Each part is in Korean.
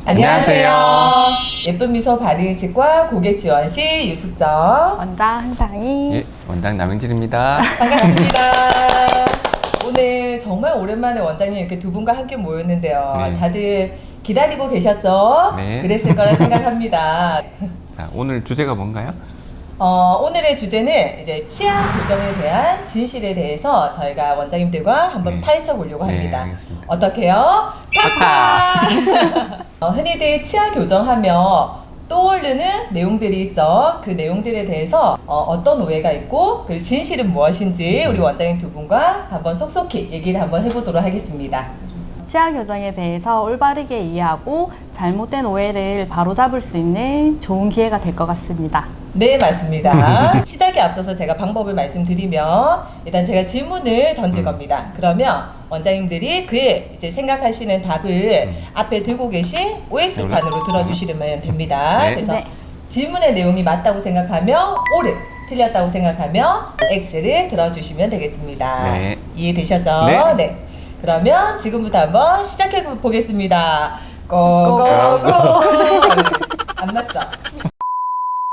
안녕하세요. 예쁜 미소 바르는 치과 고객 지원실 유숙정 원장 한상희. 예, 원장 남영진입니다. 반갑습니다. 오늘 정말 오랜만에 원장님 이렇게 두 분과 함께 모였는데요. 네. 다들 기다리고 계셨죠? 네. 그랬을 거라 생각합니다. 자, 오늘 주제가 뭔가요? 오늘의 주제는 이제 치아 교정에 대한 진실에 대해서 저희가 원장님들과 한번 네. 파헤쳐 보려고 네, 합니다. 알겠습니다. 어떻게요? 팍팍! 흔히들 치아 교정하면 떠오르는 내용들이 있죠. 그 내용들에 대해서 어떤 오해가 있고 그리고 진실은 무엇인지 우리 원장님 두 분과 한번 속속히 얘기를 한번 해보도록 하겠습니다. 치아 교정에 대해서 올바르게 이해하고 잘못된 오해를 바로잡을 수 있는 좋은 기회가 될 것 같습니다. 네, 맞습니다. 시작에 앞서서 제가 방법을 말씀드리면 일단 제가 질문을 던질 겁니다. 그러면 원장님들이 그에 이제 생각하시는 답을 앞에 들고 계신 OX판으로 들어주시면 됩니다. 네. 그래서 네. 질문의 내용이 맞다고 생각하면 O를, 틀렸다고 생각하면 X를 들어주시면 되겠습니다. 네. 이해되셨죠? 네. 네. 그러면 지금부터 한번 시작해 보겠습니다. 고고고. 안 맞죠?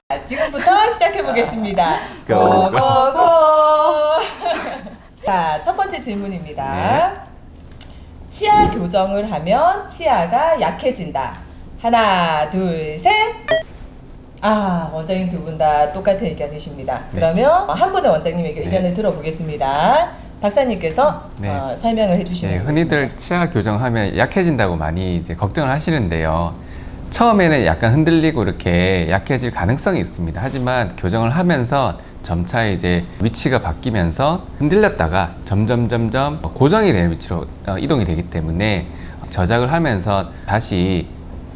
자, 지금부터 시작해 보겠습니다. 고고고. 자, 첫 번째 질문입니다. 네. 치아 교정을 하면 치아가 약해진다. 하나, 둘, 셋. 원장님 두 분 다 똑같은 의견이십니다. 네. 그러면 한 분의 원장님에게 네. 의견을 들어보겠습니다. 박사님께서 네. 설명을 해주시면 네, 되겠습니다. 흔히들 치아 교정하면 약해진다고 많이 이제 걱정을 하시는데요. 처음에는 약간 흔들리고 이렇게 약해질 가능성이 있습니다. 하지만 교정을 하면서 점차 이제 위치가 바뀌면서 흔들렸다가 점점 고정이 되는 위치로 이동이 되기 때문에 저작을 하면서 다시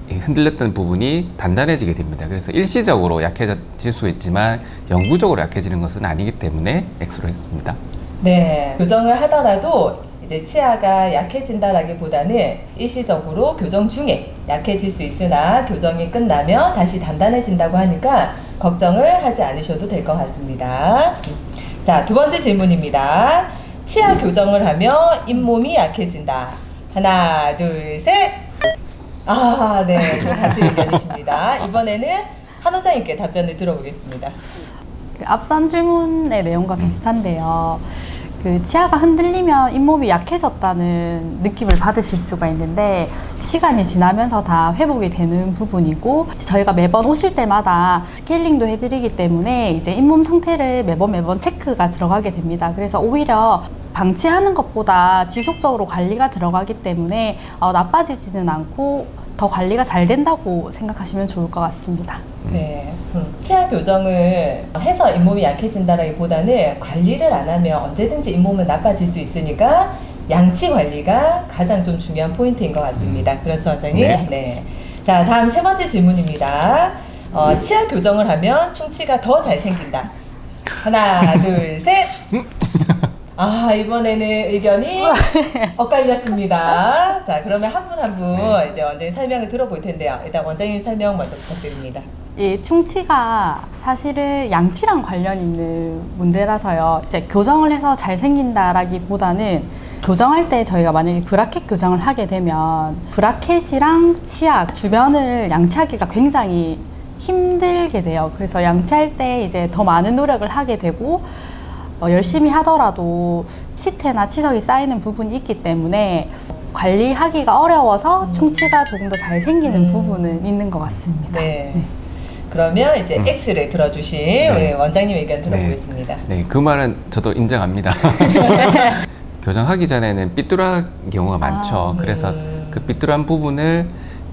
흔들렸던 부분이 단단해지게 됩니다. 그래서 일시적으로 약해질 수 있지만 영구적으로 약해지는 것은 아니기 때문에 X로 했습니다. 네, 교정을 하더라도 이제 치아가 약해진다라기보다는 일시적으로 교정 중에 약해질 수 있으나 교정이 끝나면 다시 단단해진다고 하니까 걱정을 하지 않으셔도 될 것 같습니다. 자, 두 번째 질문입니다. 치아 교정을 하면 잇몸이 약해진다. 하나, 둘, 셋. 네, 같은 의견이십니다. 이번에는 한 원장님께 답변을 들어보겠습니다. 그 앞선 질문의 내용과 비슷한데요. 그 치아가 흔들리면 잇몸이 약해졌다는 느낌을 받으실 수가 있는데 시간이 지나면서 다 회복이 되는 부분이고 저희가 매번 오실 때마다 스케일링도 해드리기 때문에 이제 잇몸 상태를 매번 체크가 들어가게 됩니다. 그래서 오히려 방치하는 것보다 지속적으로 관리가 들어가기 때문에 나빠지지는 않고 더 관리가 잘 된다고 생각하시면 좋을 것 같습니다. 네, 치아 교정을 해서 잇몸이 약해진다라기보다는 관리를 안 하면 언제든지 잇몸은 나빠질 수 있으니까 양치 관리가 가장 좀 중요한 포인트인 것 같습니다. 그렇죠, 원장님? 네. 네. 자, 다음 세 번째 질문입니다. 치아 교정을 하면 충치가 더 잘 생긴다. 하나, 둘, 셋. 이번에는 의견이 엇갈렸습니다. 자, 그러면 한 분 한 분 이제 원장님 설명을 들어볼 텐데요. 일단 원장님 설명 먼저 부탁드립니다. 이 충치가 사실은 양치랑 관련 있는 문제라서요. 이제 교정을 해서 잘 생긴다라기보다는 교정할 때 저희가 만약에 브라켓 교정을 하게 되면 브라켓이랑 치아 주변을 양치하기가 굉장히 힘들게 돼요. 그래서 양치할 때 이제 더 많은 노력을 하게 되고 열심히 하더라도 치태나 치석이 쌓이는 부분이 있기 때문에 관리하기가 어려워서 충치가 조금 더 잘 생기는 부분은 있는 것 같습니다. 네. 그러면 이제 X를 들어주신 우리 원장님 의견 들어보겠습니다. 네, 그 말은 저도 인정합니다. 교정하기 전에는 삐뚤한 경우가 많죠. 그래서 그 삐뚤한 부분을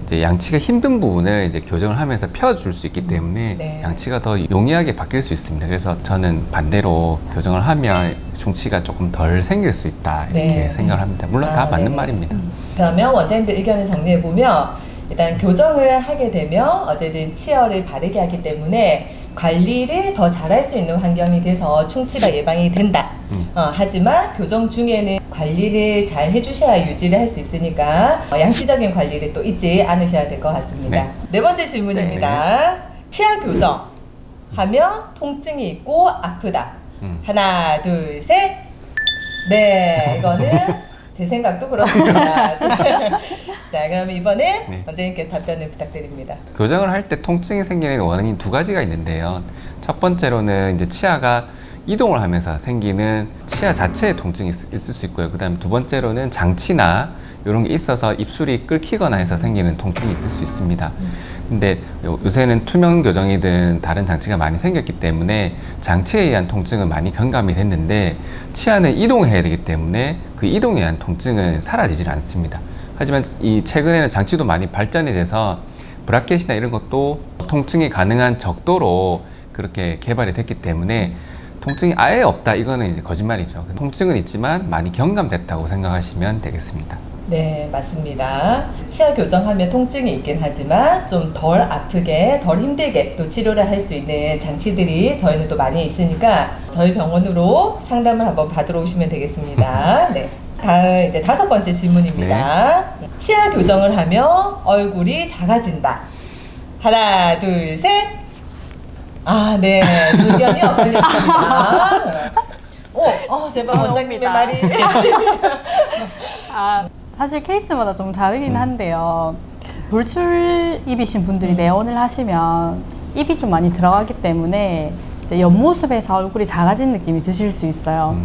이제 양치가 힘든 부분을 이제 교정을 하면서 펴줄 수 있기 때문에 네. 양치가 더 용이하게 바뀔 수 있습니다. 그래서 저는 반대로 교정을 하면 충치가 조금 덜 생길 수 있다 이렇게 네. 생각을 합니다. 물론 다 맞는 네네. 말입니다. 그러면 원장님들 의견을 정리해보면 일단 교정을 하게 되면 어쨌든 치열을 바르게 하기 때문에 관리를 더 잘할 수 있는 환경이 돼서 충치가 예방이 된다. 하지만 교정 중에는 관리를 잘 해주셔야 유지를 할 수 있으니까 양치적인 관리를 또 잊지 않으셔야 될 것 같습니다. 네. 네 번째 질문입니다. 치아 교정 하면 통증이 있고 아프다. 하나, 둘, 셋. 네, 이거는 제 생각도 그렇습니다. 자, 그러면 이번에 네. 원장님께 답변을 부탁드립니다. 교정을 할 때 통증이 생기는 원인이 두 가지가 있는데요. 첫 번째로는 이제 치아가 이동을 하면서 생기는 치아 자체의 통증이 있을 수 있고요. 그 다음에 두 번째로는 장치나 이런 게 있어서 입술이 끓기거나 해서 생기는 통증이 있을 수 있습니다. 근데 요새는 투명 교정이든 다른 장치가 많이 생겼기 때문에 장치에 의한 통증은 많이 경감이 됐는데 치아는 이동해야 되기 때문에 그 이동에 의한 통증은 사라지질 않습니다. 하지만 이 최근에는 장치도 많이 발전이 돼서 브라켓이나 이런 것도 통증이 가능한 적도로 그렇게 개발이 됐기 때문에 통증이 아예 없다 이거는 이제 거짓말이죠. 통증은 있지만 많이 경감됐다고 생각하시면 되겠습니다. 네, 맞습니다. 치아 교정하면 통증이 있긴 하지만 좀 덜 아프게, 덜 힘들게 또 치료를 할 수 있는 장치들이 저희는 또 많이 있으니까 저희 병원으로 상담을 한번 받으러 오시면 되겠습니다. 네. 다음 이제 5번째 질문입니다. 치아 교정을 하면 얼굴이 작아진다. 하나, 둘, 셋. 아, 네. 의견이 엇갈렸습니다. 제발 원장님의 말이. 사실 케이스마다 좀 다르긴 한데요. 돌출입이신 분들이 내원을 하시면 입이 좀 많이 들어가기 때문에 이제 옆모습에서 얼굴이 작아진 느낌이 드실 수 있어요.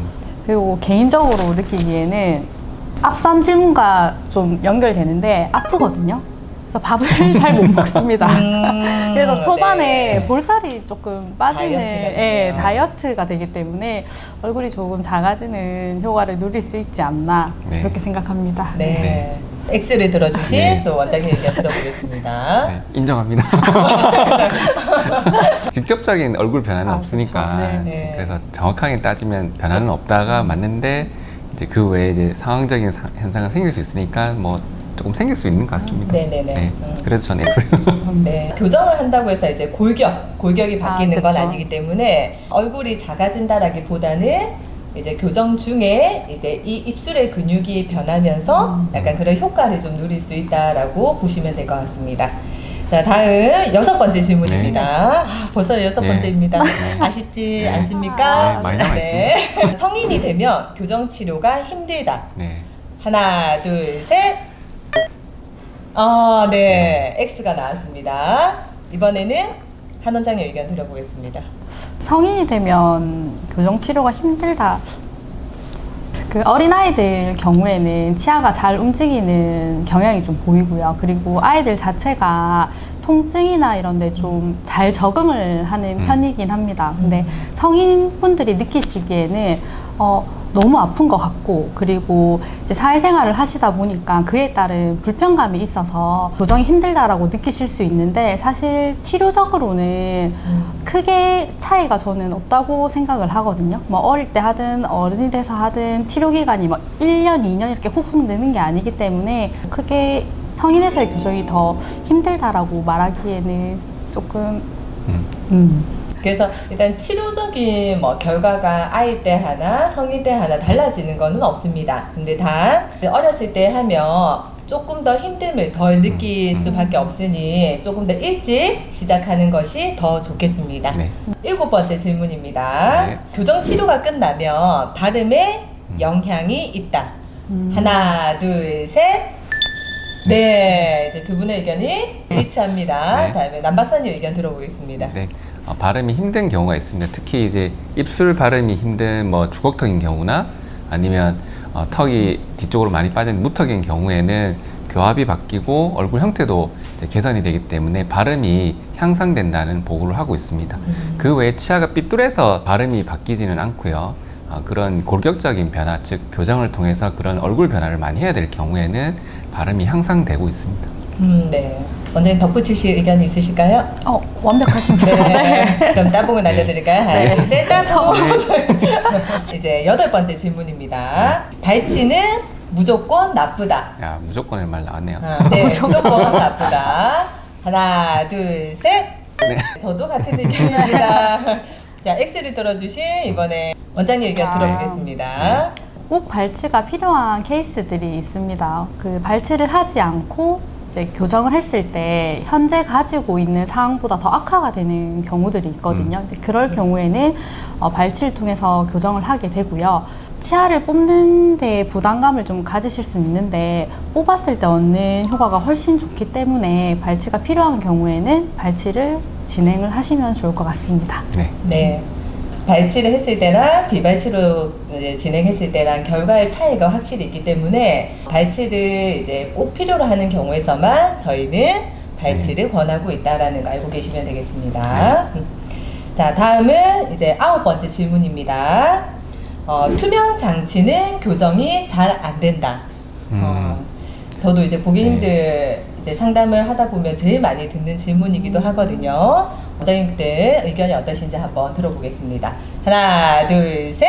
그리고 개인적으로 느끼기에는 앞선 질문과 좀 연결되는데 아프거든요. 그래서 밥을 잘 못 먹습니다. 그래서 초반에 네. 볼살이 조금 빠지는 다이어트가 다이어트가 되기 때문에 얼굴이 조금 작아지는 효과를 누릴 수 있지 않나 네. 그렇게 생각합니다. 네. X를 들어주신 네. 또 원장님 의견 들어보겠습니다. 네, 인정합니다. 직접적인 얼굴 변화는 없으니까 그렇죠. 네. 네. 그래서 정확하게 따지면 변화는 없다가 맞는데 이제 그 외에 이제 상황적인 현상은 생길 수 있으니까 뭐 조금 생길 수 있는 것 같습니다. 네네네. 네, 그래서 저는 X. 네. 교정을 한다고 해서 이제 골격이 바뀌는 건 그쵸. 아니기 때문에 얼굴이 작아진다라기보다는 이제 교정 중에 이제 이 입술의 근육이 변하면서 약간 그런 효과를 좀 누릴 수 있다라고 보시면 될 것 같습니다. 자, 다음 6번째 질문입니다. 아, 벌써 6번째입니다. 네. 아쉽지 네. 않습니까? 네, 많이 남아 네. 성인이 되면 교정 치료가 힘들다. 네. 하나, 둘, 셋. 네. X가 나왔습니다. 이번에는 한 원장의 의견 들어보겠습니다. 성인이 되면 교정 치료가 힘들다. 그 어린아이들 경우에는 치아가 잘 움직이는 경향이 좀 보이고요. 그리고 아이들 자체가 통증이나 이런 데 좀 잘 적응을 하는 편이긴 합니다. 근데 성인분들이 느끼시기에는 너무 아픈 것 같고, 그리고 이제 사회생활을 하시다 보니까 그에 따른 불편감이 있어서 교정이 힘들다라고 느끼실 수 있는데, 사실 치료적으로는 크게 차이가 저는 없다고 생각을 하거든요. 뭐 어릴 때 하든 어른이 돼서 하든 치료 기간이 뭐 1년, 2년 이렇게 훅훅 느는 게 아니기 때문에 크게 성인에서의 교정이 더 힘들다라고 말하기에는 조금 그래서 일단 치료적인 뭐 결과가 아이 때 하나, 성인 때 하나 달라지는 거는 없습니다. 근데 단 어렸을 때 하면 조금 더 힘듦을 덜 느낄 수밖에 없으니 조금 더 일찍 시작하는 것이 더 좋겠습니다. 네. 7번째 질문입니다. 네. 교정 치료가 끝나면 발음에 영향이 있다. 하나, 둘, 셋. 네, 이제 두 분의 의견이 일치합니다. 네. 자, 남 박사님 의견 들어보겠습니다. 네. 발음이 힘든 경우가 있습니다. 특히 이제 입술 발음이 힘든 뭐 주걱턱인 경우나 아니면 턱이 뒤쪽으로 많이 빠진 무턱인 경우에는 교합이 바뀌고 얼굴 형태도 이제 개선이 되기 때문에 발음이 향상된다는 보고를 하고 있습니다. 그 외에 치아가 삐뚤해서 발음이 바뀌지는 않고요. 그런 골격적인 변화, 즉 교정을 통해서 그런 얼굴 변화를 많이 해야 될 경우에는 발음이 향상되고 있습니다. 네. 원장님 덧붙이실 의견이 있으실까요? 완벽하십니다. 네. 그럼 따봉을 알려드릴까요? 하나, 네. 둘, 셋, 따봉! 이제 8번째 질문입니다. 발치는 무조건 나쁘다. 야, 무조건의 말 나왔네요. 네, 무조건 나쁘다. 하나, 둘, 셋. 네. 저도 같은 의견입니다. 자, X를 들어주신 이번에 원장님 의견 들어보겠습니다. 꼭 발치가 필요한 케이스들이 있습니다. 그 발치를 하지 않고 이제 교정을 했을 때 현재 가지고 있는 상황보다 더 악화가 되는 경우들이 있거든요. 근데 그럴 경우에는 발치를 통해서 교정을 하게 되고요. 치아를 뽑는 데 부담감을 좀 가지실 수 있는데 뽑았을 때 얻는 효과가 훨씬 좋기 때문에 발치가 필요한 경우에는 발치를 진행을 하시면 좋을 것 같습니다. 네. 네. 발치를 했을 때랑 비발치로 이제 진행했을 때랑 결과의 차이가 확실히 있기 때문에 발치를 이제 꼭 필요로 하는 경우에서만 저희는 발치를 권하고 있다라는 거 알고 계시면 되겠습니다. 자, 다음은 이제 9번째 질문입니다. 투명 장치는 교정이 잘 안 된다. 저도 이제 고객님들 이제 상담을 하다 보면 제일 많이 듣는 질문이기도 하거든요. 원장님들 의견이 어떠신지 한번 들어보겠습니다. 하나, 둘, 셋.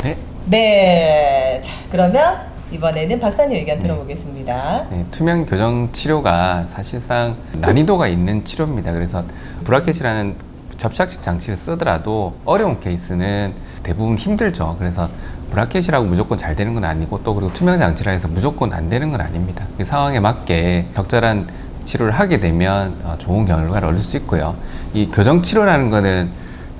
네. 네. 자, 그러면 이번에는 박사님 의견 들어보겠습니다. 네, 투명 교정 치료가 사실상 난이도가 있는 치료입니다. 그래서 브라켓이라는 접착식 장치를 쓰더라도 어려운 케이스는 대부분 힘들죠. 그래서 브라켓이라고 무조건 잘 되는 건 아니고 또 그리고 투명 장치라 해서 무조건 안 되는 건 아닙니다. 그 상황에 맞게 적절한 치료를 하게 되면 좋은 결과를 얻을 수 있고요. 이 교정 치료라는 거는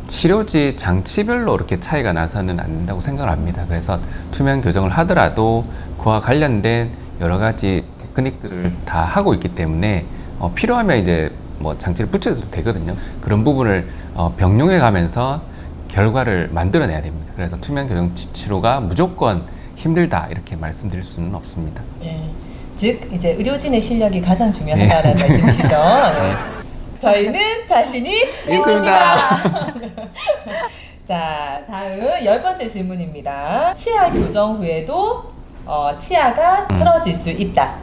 치료지 장치별로 이렇게 차이가 나서는 안 된다고 생각을 합니다. 그래서 투명 교정을 하더라도 그와 관련된 여러 가지 테크닉들을 다 하고 있기 때문에 필요하면 이제 뭐 장치를 붙여도 되거든요. 그런 부분을 병용해 가면서 결과를 만들어내야 됩니다. 그래서 투명 교정 치료가 무조건 힘들다 이렇게 말씀드릴 수는 없습니다. 네. 즉 이제 의료진의 실력이 가장 중요하다라는 말씀이시죠. 네. 저희는 자신이 있습니다. 자, 다음 10번째 질문입니다. 치아 교정 후에도 치아가 틀어질 수 있다.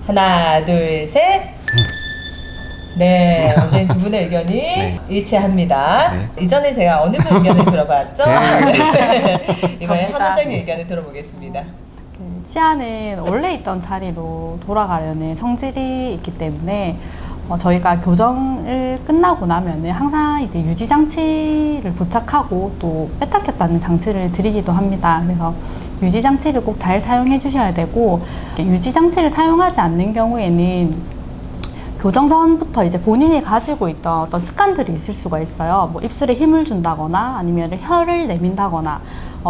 하나, 둘, 셋. 네, 원장님 두 분의 의견이 네. 일치합니다. 네. 이전에 제가 어느 분 의견을 들어봤죠? 네. 이번에 한 접니다. 원장님 의견을 들어보겠습니다. 치아는 원래 있던 자리로 돌아가려는 성질이 있기 때문에 저희가 교정을 끝나고 나면은 항상 이제 유지 장치를 부착하고 또 뺐다 꼈다는 장치를 드리기도 합니다. 그래서 유지 장치를 꼭 잘 사용해 주셔야 되고, 유지 장치를 사용하지 않는 경우에는 교정 전부터 이제 본인이 가지고 있던 어떤 습관들이 있을 수가 있어요. 뭐 입술에 힘을 준다거나 아니면 혀를 내민다거나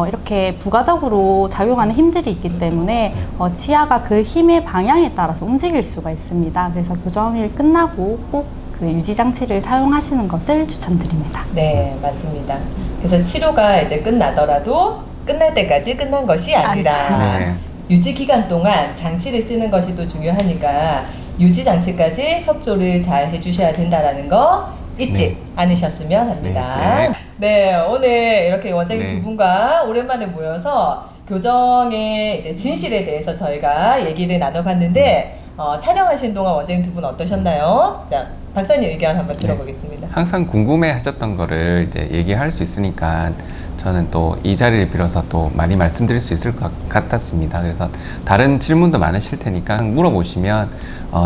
이렇게 부가적으로 작용하는 힘들이 있기 때문에 치아가 그 힘의 방향에 따라서 움직일 수가 있습니다. 그래서 교정일 끝나고 꼭 그 유지 장치를 사용하시는 것을 추천드립니다. 네, 맞습니다. 그래서 치료가 이제 끝나더라도 끝날 때까지 끝난 것이 아니다. 네. 유지 기간 동안 장치를 쓰는 것이 또 중요하니까 유지 장치까지 협조를 잘 해주셔야 된다라는 거 잊지 네. 않으셨으면 합니다. 네. 네, 오늘 이렇게 원장님 네. 두 분과 오랜만에 모여서 교정의 이제 진실에 대해서 저희가 얘기를 나눠봤는데 촬영하신 동안 원장님 두 분 어떠셨나요? 자, 박사님 의견 한번 들어보겠습니다. 항상 궁금해 하셨던 거를 이제 얘기할 수 있으니까 저는 또 이 자리를 빌어서 또 많이 말씀드릴 수 있을 것 같았습니다. 그래서 다른 질문도 많으실 테니까 물어보시면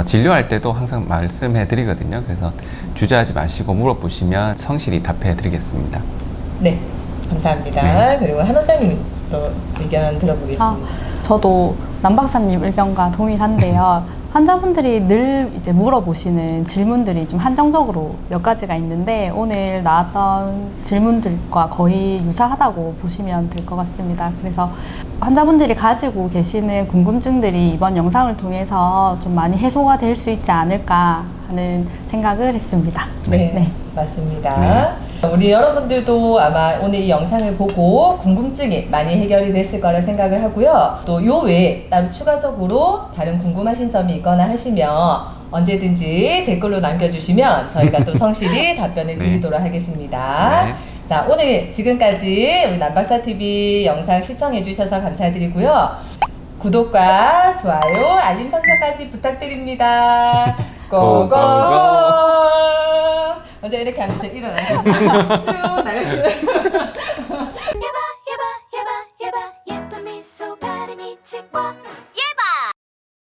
진료할 때도 항상 말씀해 드리거든요. 그래서 주저하지 마시고 물어보시면 성실히 답해 드리겠습니다. 네, 감사합니다. 네. 그리고 한 원장님 또 의견 들어보겠습니다. 저도 남 박사님 의견과 동일한데요. 환자분들이 늘 이제 물어보시는 질문들이 좀 한정적으로 몇 가지가 있는데 오늘 나왔던 질문들과 거의 유사하다고 보시면 될 것 같습니다. 그래서 환자분들이 가지고 계시는 궁금증들이 이번 영상을 통해서 좀 많이 해소가 될 수 있지 않을까 하는 생각을 했습니다. 네, 맞습니다. 우리 여러분들도 아마 오늘 이 영상을 보고 궁금증이 많이 해결이 됐을 거라 생각을 하고요. 또 요 외에 따로 추가적으로 다른 궁금하신 점이 있거나 하시면 언제든지 댓글로 남겨주시면 저희가 또 성실히 답변을 드리도록 하겠습니다. 네. 자, 오늘 지금까지 우리 남박사TV 영상 시청해주셔서 감사드리고요. 구독과 좋아요, 알림 설정까지 부탁드립니다. 고고! 먼저 이렇게 하면서 일어나시고 쭉 나가시면